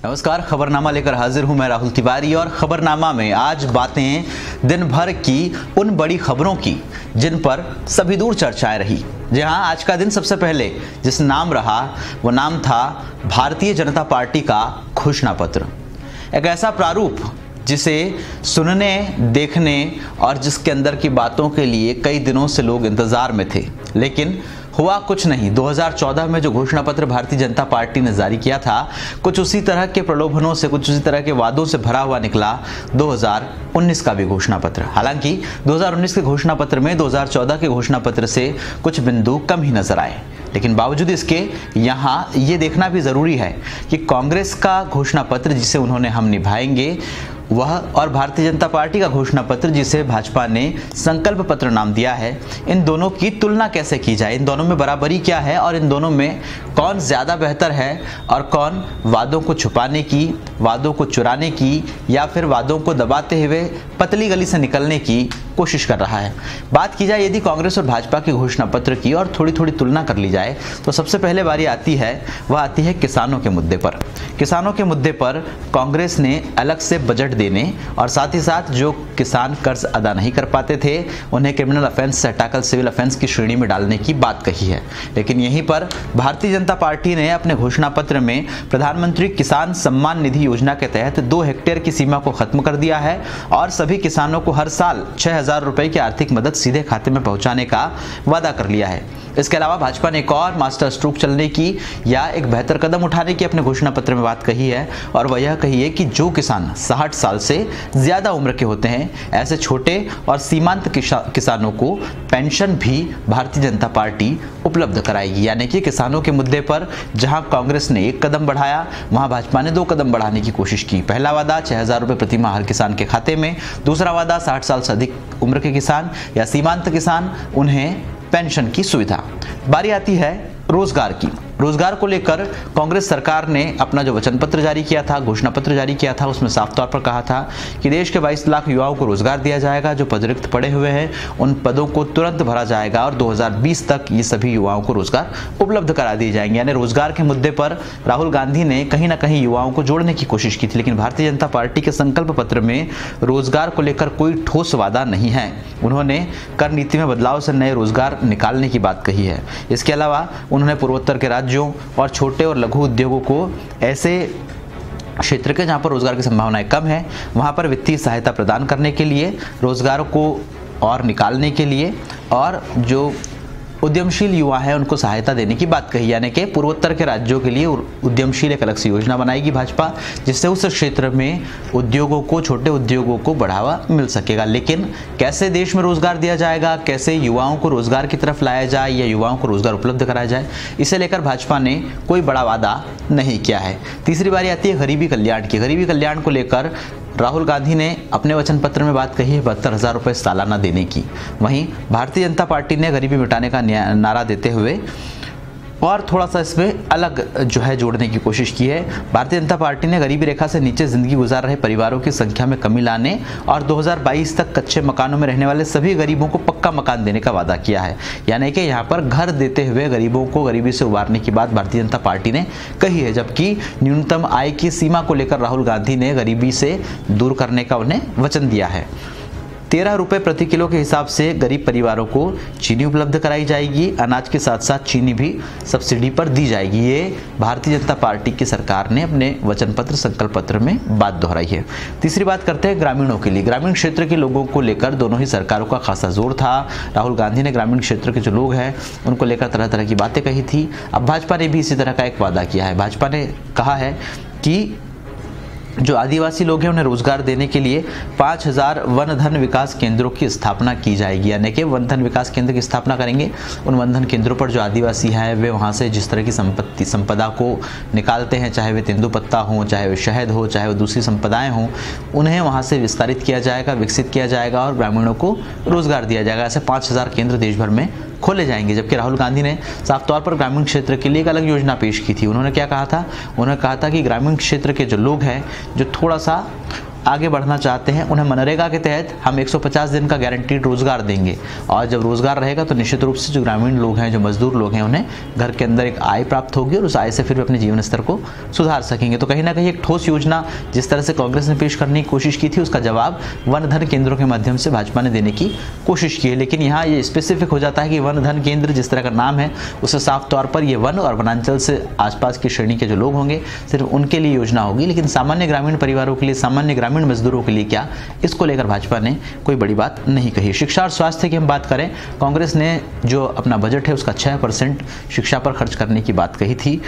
नमस्कार, खबरनामा लेकर हाजिर हूं मैं राहुल तिवारी। और खबरनामा में आज बातें दिन भर की उन बड़ी खबरों की जिन पर सभी दूर चर्चाएं रही। जी हां, आज का दिन सबसे पहले जिस नाम रहा वो नाम था भारतीय जनता पार्टी का घोषणा पत्र। एक ऐसा प्रारूप जिसे सुनने, देखने और जिसके अंदर की बातों के लिए कई दिनों से लोग इंतजार में थे, लेकिन हुआ कुछ नहीं। 2014 में जो घोषणा पत्र भारतीय जनता पार्टी ने जारी किया था, कुछ उसी तरह के प्रलोभनों से, कुछ उसी तरह के वादों से भरा हुआ निकला 2019 का भी घोषणा पत्र। हालांकि 2019 के घोषणा पत्र में 2014 के घोषणा पत्र से कुछ बिंदु कम ही नजर आए, लेकिन बावजूद इसके यहाँ ये देखना भी जरूरी है कि कांग्रेस का घोषणा पत्र जिसे उन्होंने हम निभाएंगे वह और भारतीय जनता पार्टी का घोषणा पत्र जिसे भाजपा ने संकल्प पत्र नाम दिया है, इन दोनों की तुलना कैसे की जाए, इन दोनों में बराबरी क्या है और इन दोनों में कौन ज़्यादा बेहतर है और कौन वादों को छुपाने की, वादों को चुराने की या फिर वादों को दबाते हुए पतली गली से निकलने की कोशिश कर रहा है। बात की जाए यदि कांग्रेस और भाजपा के घोषणा पत्र की और थोड़ी थोड़ी तुलना कर ली जाए तो सबसे पहले बारी आती है किसानों के मुद्दे पर। किसानों के मुद्दे पर कांग्रेस ने अलग से बजट देने और साथ ही साथ जो किसान कर्ज अदा नहीं कर पाते थे उन्हें क्रिमिनल ऑफेंस से हटाकर सिविल ऑफेंस की श्रेणी में डालने की बात कही है। लेकिन यहीं पर भारतीय जनता पार्टी ने अपने घोषणा पत्र में प्रधानमंत्री किसान सम्मान निधि योजना के तहत 2 हेक्टेयर की सीमा को खत्म कर दिया है और सभी किसानों को हर साल 6,000 रुपए की आर्थिक मदद सीधे खाते में पहुंचाने का वादा कर लिया है। इसके अलावा भाजपा ने एक और मास्टर स्ट्रोक चलने की या एक बेहतर कदम उठाने की अपने घोषणा पत्र में बात कही है और वह यह कही है कि जो किसान 60 साल से ज्यादा उम्र के होते हैं ऐसे छोटे और सीमांत किसानों को पेंशन भी भारतीय जनता पार्टी उपलब्ध कराएगी। यानी कि किसानों के मुद्दे पर जहां कांग्रेस ने 1 कदम बढ़ाया वहां भाजपा ने 2 कदम बढ़ाने की कोशिश की। पहला वादा 6,000 रुपए प्रति माह हर किसान के खाते में, दूसरा वादा 60 साल से अधिक उम्र के किसान या सीमांत किसान उन्हें पेंशन की सुविधा। बारी आती है रोजगार की। रोजगार को लेकर कांग्रेस सरकार ने अपना जो वचन पत्र जारी किया था, घोषणा पत्र जारी किया था, उसमें साफ तौर पर कहा था कि देश के 22 लाख युवाओं को रोजगार दिया जाएगा। जो पद रिक्त पड़े हुए हैं उन पदों को तुरंत भरा जाएगा और 2020 तक ये सभी युवाओं को रोजगार उपलब्ध करा दिए जाएंगे। यानी रोजगार के मुद्दे पर राहुल गांधी ने कहीं ना कहीं युवाओं को जोड़ने की कोशिश की थी, लेकिन भारतीय जनता पार्टी के संकल्प पत्र में रोजगार को लेकर कोई ठोस वादा नहीं है। उन्होंने कर नीति में बदलाव से नए रोजगार निकालने की बात कही है। इसके अलावा उन्होंने पूर्वोत्तर के राज्यों और छोटे और लघु उद्योगों को ऐसे क्षेत्र के जहां पर रोजगार की संभावनाएं कम है वहां पर वित्तीय सहायता प्रदान करने के लिए, रोजगार को और निकालने के लिए और जो उद्यमशील युवा है उनको सहायता देने की बात कही। यानी कि पूर्वोत्तर के राज्यों के लिए उद्यमशील एक अलग से योजना बनाएगी भाजपा, जिससे उस क्षेत्र में उद्योगों को, छोटे उद्योगों को बढ़ावा मिल सकेगा। लेकिन कैसे देश में रोजगार दिया जाएगा, कैसे युवाओं को रोजगार की तरफ लाया जाए या युवाओं को रोजगार उपलब्ध कराया जाए, इसे लेकर भाजपा ने कोई बड़ा वादा नहीं किया है। तीसरी बारी आती है गरीबी कल्याण की। गरीबी कल्याण को लेकर राहुल गांधी ने अपने वचन पत्र में बात कही है 72,000 रुपये सालाना देने की। वहीं भारतीय जनता पार्टी ने गरीबी मिटाने का नारा देते हुए और थोड़ा सा इसमें अलग जो है जोड़ने की कोशिश की है। भारतीय जनता पार्टी ने गरीबी रेखा से नीचे जिंदगी गुजार रहे परिवारों की संख्या में कमी लाने और 2022 तक कच्चे मकानों में रहने वाले सभी गरीबों को पक्का मकान देने का वादा किया है। यानी कि यहाँ पर घर देते हुए गरीबों को गरीबी से उबारने की बात भारतीय जनता पार्टी ने कही है, जबकि न्यूनतम आय की सीमा को लेकर राहुल गांधी ने गरीबी से दूर करने का उन्हें वचन दिया है। 13 रुपये प्रति किलो के हिसाब से गरीब परिवारों को चीनी उपलब्ध कराई जाएगी। अनाज के साथ साथ चीनी भी सब्सिडी पर दी जाएगी। ये भारतीय जनता पार्टी की सरकार ने अपने वचन पत्र, संकल्प पत्र में बात दोहराई है। तीसरी बात करते हैं ग्रामीणों के लिए। ग्रामीण क्षेत्र के लोगों को लेकर दोनों ही सरकारों का खासा जोर था। राहुल गांधी ने ग्रामीण क्षेत्र के जो लोग हैं उनको लेकर तरह तरह की बातें कही थी। अब भाजपा ने भी इसी तरह का एक वादा किया है। भाजपा ने कहा है कि जो आदिवासी लोग हैं उन्हें रोजगार देने के लिए 5,000 वन धन विकास केंद्रों की स्थापना की जाएगी। यानी कि वन धन विकास केंद्र की स्थापना करेंगे। उन वन धन केंद्रों पर जो आदिवासी हैं वे वहाँ से जिस तरह की संपदा को निकालते हैं, चाहे वे तेंदुपत्ता हो, चाहे वे शहद हो, चाहे वो दूसरी संपदाएं हों, उन्हें वहाँ से विस्तारित किया जाएगा, विकसित किया जाएगा और ग्रामीणों को रोजगार दिया जाएगा। ऐसे 5,000 केंद्र देश भर में खोले जाएंगे। जबकि राहुल गांधी ने साफ तौर पर ग्रामीण क्षेत्र के लिए एक अलग योजना पेश की थी। उन्होंने क्या कहा था? उन्होंने कहा था कि ग्रामीण क्षेत्र के जो लोग हैं, जो थोड़ा सा आगे बढ़ना चाहते हैं उन्हें मनरेगा के तहत हम 150 दिन का गारंटीड रोजगार देंगे, और जब रोजगार रहेगा तो निश्चित रूप से जो ग्रामीण लोग हैं, जो मजदूर लोग हैं, उन्हें घर के अंदर एक आय प्राप्त होगी और उस आय से फिर वे अपने जीवन स्तर को सुधार सकेंगे। तो कहीं ना कहीं एक ठोस योजना जिस तरह से कांग्रेस ने पेश करने की कोशिश की थी, उसका जवाब वन धन केंद्रों के माध्यम से भाजपा ने देने की कोशिश की है। लेकिन यहाँ ये स्पेसिफिक हो जाता है कि वन धन केंद्र जिस तरह का नाम है उससे साफ तौर पर ये वन और वनांचल से आसपास की श्रेणी के जो लोग होंगे सिर्फ उनके लिए योजना होगी, लेकिन सामान्य ग्रामीण परिवारों के लिए, सामान्य ग्रामीण मजदूरों के लिए क्या, इसको लेकर भाजपा ने कोई बड़ी बात नहीं कही। शिक्षा और स्वास्थ्य की हम बात करें, कांग्रेस ने जो अपना बजट है उसका 6% शिक्षा पर खर्च करने की बात कही थी।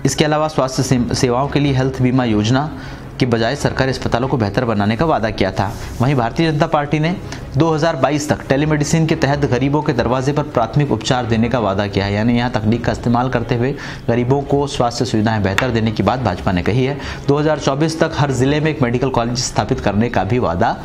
इसके अलावा स्वास्थ्य सेवाओं के लिए हेल्थ बीमा योजना के बजाय सरकारी अस्पतालों को बेहतर बनाने का वादा किया था। वहीं भारतीय जनता पार्टी ने 2022 तक टेलीमेडिसिन के तहत गरीबों के दरवाजे पर प्राथमिक उपचार देने का वादा किया है, यानी यहाँ तकनीक का इस्तेमाल करते हुए गरीबों को स्वास्थ्य सुविधाएं बेहतर देने की बात भाजपा ने कही है। 2024 तक हर जिले में एक मेडिकल कॉलेज स्थापित करने का भी वादा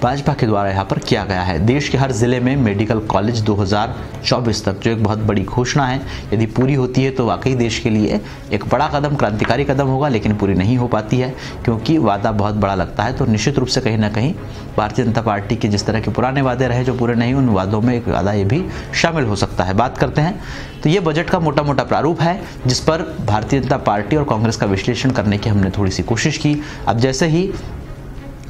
भाजपा के द्वारा यहाँ पर किया गया है। देश के हर जिले में मेडिकल कॉलेज 2024 तक, जो एक बहुत बड़ी घोषणा है, यदि पूरी होती है तो वाकई देश के लिए एक बड़ा कदम, क्रांतिकारी कदम होगा, लेकिन पूरी नहीं हो पाती है क्योंकि वादा बहुत बड़ा लगता है। तो निश्चित रूप से कहीं ना कहीं भारतीय जनता पार्टी के जिस तरह के पुराने वादे रहे जो पूरे नहीं, उन वादों में एक वादा ये भी शामिल हो सकता है। बात करते हैं तो ये बजट का मोटा मोटा प्रारूप है जिस पर भारतीय जनता पार्टी और कांग्रेस का विश्लेषण करने की हमने थोड़ी सी कोशिश की। अब जैसे ही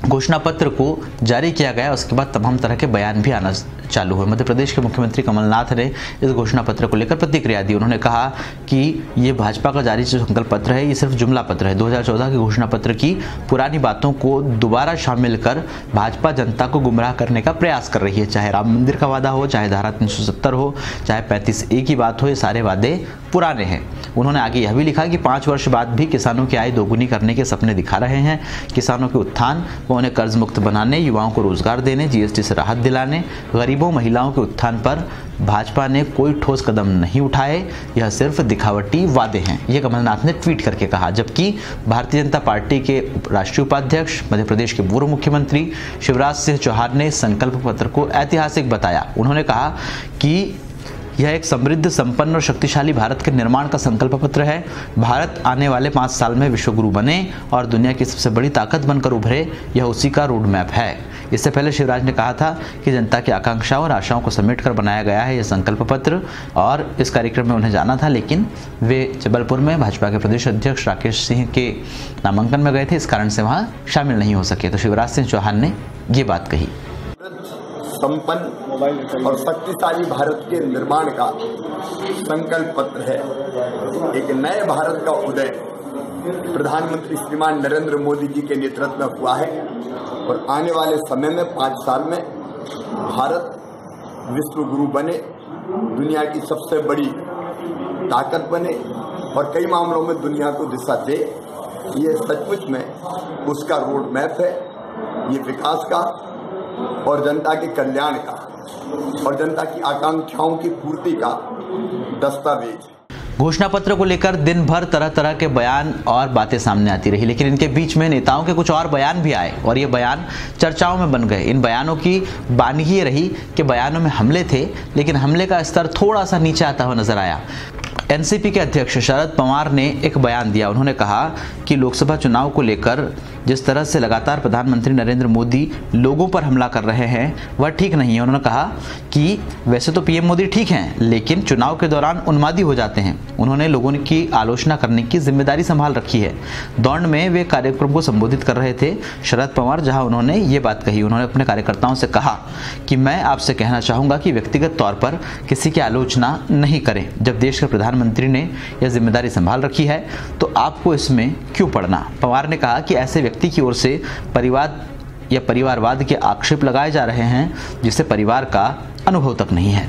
घोषणा पत्र को जारी किया गया उसके बाद तमाम तरह के बयान भी आना चालू हुए। मध्य प्रदेश के मुख्यमंत्री कमलनाथ ने इस घोषणा पत्र को लेकर प्रतिक्रिया दी। उन्होंने कहा कि ये भाजपा का जारी जो संकल्प पत्र है ये सिर्फ जुमला पत्र है। 2014 के घोषणा पत्र की पुरानी बातों को दोबारा शामिल कर भाजपा जनता को गुमराह करने का प्रयास कर रही है। चाहे राम मंदिर का वादा हो, चाहे धारा 370 हो, चाहे 35A की बात हो, ये सारे वादे पुराने हैं। उन्होंने आगे यह भी लिखा कि 5 वर्ष बाद भी किसानों की आय दोगुनी करने के सपने दिखा रहे हैं। किसानों के उत्थान व उन्हें कर्ज मुक्त बनाने, युवाओं को रोजगार देने, GST से राहत दिलाने, गरीबों महिलाओं के उत्थान पर भाजपा ने कोई ठोस कदम नहीं उठाए, यह सिर्फ दिखावटी वादे हैं, ये कमलनाथ ने ट्वीट करके कहा। जबकि भारतीय जनता पार्टी के राष्ट्रीय उपाध्यक्ष, मध्य प्रदेश के पूर्व मुख्यमंत्री शिवराज सिंह चौहान ने संकल्प पत्र को ऐतिहासिक बताया। उन्होंने कहा कि यह एक समृद्ध, संपन्न और शक्तिशाली भारत के निर्माण का संकल्प पत्र है। भारत आने वाले 5 साल में विश्वगुरु बने और दुनिया की सबसे बड़ी ताकत बनकर उभरे, यह उसी का रोड मैप है। इससे पहले शिवराज ने कहा था कि जनता की आकांक्षाओं और आशाओं को समेटकर बनाया गया है यह संकल्प पत्र, और इस कार्यक्रम में उन्हें जाना था, लेकिन वे जबलपुर में भाजपा के प्रदेश अध्यक्ष राकेश सिंह के नामांकन में गए थे, इस कारण से वहाँ शामिल नहीं हो सके। तो शिवराज सिंह चौहान ने ये बात कही। संपन्न और शक्तिशाली भारत के निर्माण का संकल्प पत्र है। एक नए भारत का उदय प्रधानमंत्री श्रीमान नरेंद्र मोदी जी के नेतृत्व में हुआ है और आने वाले समय में 5 साल में भारत विश्व गुरु बने, दुनिया की सबसे बड़ी ताकत बने और कई मामलों में दुनिया को दिशा दे। ये सचमुच में उसका रोड मैप है। ये विकास का और जनता के कल्याण का और जनता की आकांक्षाओं की पूर्ति का दस्तावेज। घोषणा पत्र को लेकर दिन भर तरह तरह के बयान और बातें सामने आती रही, लेकिन इनके बीच में नेताओं के कुछ और बयान भी आए और ये बयान चर्चाओं में बन गए। इन बयानों की बानी ये रही कि बयानों में हमले थे, लेकिन हमले का स्तर थोड़ा सा नीचे आता हुआ नजर आया। एनसीपी के अध्यक्ष शरद पवार ने एक बयान दिया। उन्होंने कहा कि लोकसभा चुनाव को लेकर जिस तरह से लगातार प्रधानमंत्री नरेंद्र मोदी लोगों पर हमला कर रहे हैं वह ठीक नहीं है। उन्होंने कहा कि वैसे तो पीएम मोदी ठीक हैं, लेकिन चुनाव के दौरान उन्मादी हो जाते हैं। उन्होंने लोगों की आलोचना करने की जिम्मेदारी संभाल रखी है। दौंड में वे कार्यक्रम को संबोधित कर रहे थे शरद पवार, जहां उन्होंने ये बात कही। उन्होंने अपने कार्यकर्ताओं से कहा कि मैं आपसे कहना चाहूँगा कि व्यक्तिगत तौर पर किसी की आलोचना नहीं करें। जब देश के प्रधानमंत्री ने यह जिम्मेदारी संभाल रखी है तो आपको इसमें क्यों पड़ना। पवार ने कहा कि ऐसे व्यक्ति की ओर से परिवार या परिवारवाद के आक्षेप लगाए जा रहे हैं जिससे परिवार का अनुभव तक नहीं है।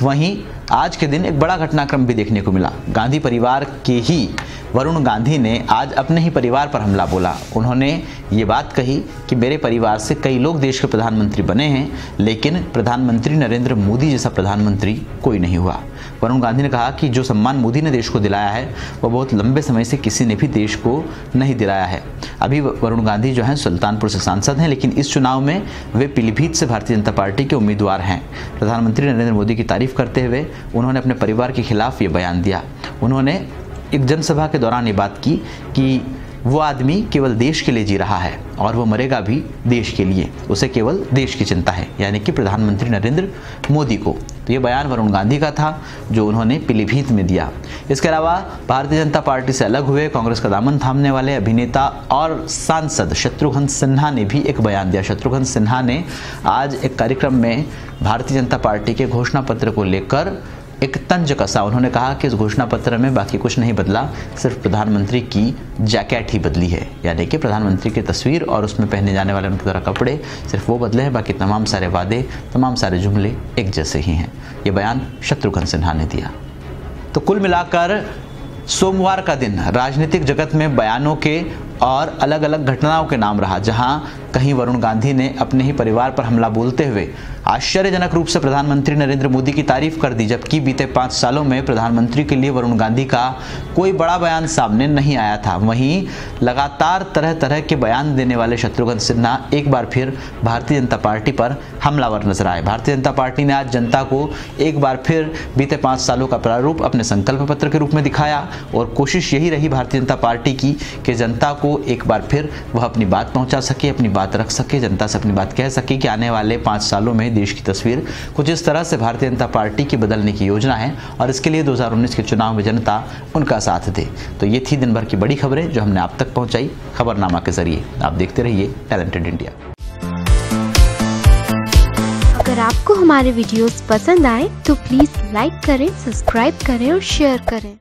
वहीं आज के दिन एक बड़ा घटनाक्रम भी देखने को मिला। गांधी परिवार के ही वरुण गांधी ने आज अपने ही परिवार पर हमला बोला। उन्होंने ये बात कही कि मेरे परिवार से कई लोग देश के प्रधानमंत्री बने हैं, लेकिन प्रधानमंत्री नरेंद्र मोदी जैसा प्रधानमंत्री कोई नहीं हुआ। वरुण गांधी ने कहा कि जो सम्मान मोदी ने देश को दिलाया है वह बहुत लंबे समय से किसी ने भी देश को नहीं दिलाया है। अभी वरुण गांधी जो हैं सुल्तानपुर से सांसद हैं, लेकिन इस चुनाव में वे पीलीभीत से भारतीय जनता पार्टी के उम्मीदवार हैं। प्रधानमंत्री नरेंद्र मोदी की तारीफ करते हुए उन्होंने अपने परिवार के खिलाफ ये बयान दिया। उन्होंने एक जनसभा के दौरान ये बात की कि वो आदमी केवल देश के लिए जी रहा है और वो मरेगा भी देश के लिए, उसे केवल देश की चिंता है, यानी कि प्रधानमंत्री नरेंद्र मोदी को। तो ये बयान वरुण गांधी का था जो उन्होंने पीलीभीत में दिया। इसके अलावा भारतीय जनता पार्टी से अलग हुए कांग्रेस का दामन थामने वाले अभिनेता और सांसद शत्रुघ्न सिन्हा ने भी एक बयान दिया। शत्रुघ्न सिन्हा ने आज एक कार्यक्रम में भारतीय जनता पार्टी के घोषणा पत्र को लेकर एक तंज कसा। उन्होंने कहा कि इस घोषणा पत्र में बाकी कुछ नहीं बदला, सिर्फ प्रधानमंत्री की जैकेट ही बदली है, यानी कि प्रधानमंत्री की तस्वीर और उसमें पहने जाने वाले उनके द्वारा कपड़े सिर्फ वो बदले हैं, बाकी तमाम सारे वादे, तमाम सारे जुमले एक जैसे ही हैं। ये बयान शत्रुघ्न सिन्हा ने दिया। तो कुल मिलाकर सोमवार का दिन राजनीतिक जगत में बयानों के और अलग अलग घटनाओं के नाम रहा, जहां कहीं वरुण गांधी ने अपने ही परिवार पर हमला बोलते हुए आश्चर्यजनक रूप से प्रधानमंत्री नरेंद्र मोदी की तारीफ कर दी, जबकि बीते 5 सालों में प्रधानमंत्री के लिए वरुण गांधी का कोई बड़ा बयान सामने नहीं आया था। वहीं लगातार तरह तरह के बयान देने वाले शत्रुघ्न सिन्हा एक बार फिर भारतीय जनता पार्टी पर हमलावर नजर आए। भारतीय जनता पार्टी ने आज जनता को एक बार फिर बीते 5 सालों का प्रारूप अपने संकल्प पत्र के रूप में दिखाया और कोशिश यही रही भारतीय जनता पार्टी की कि जनता को एक बार फिर वह अपनी बात पहुंचा सके, अपनी बात रख सके, जनता से अपनी बात कह सके कि आने वाले 5 सालों में देश की तस्वीर कुछ इस तरह से भारतीय जनता पार्टी की बदलने की योजना है और इसके लिए 2019 के चुनाव में जनता उनका साथ दे। तो ये थी दिन भर की बड़ी खबरें जो हमने आप तक पहुंचाई खबरनामा के जरिए। आप देखते रहिए टैलेंटेड इंडिया। अगर आपको हमारे वीडियोस पसंद आए तो प्लीज लाइक करें, सब्सक्राइब करें और शेयर करें।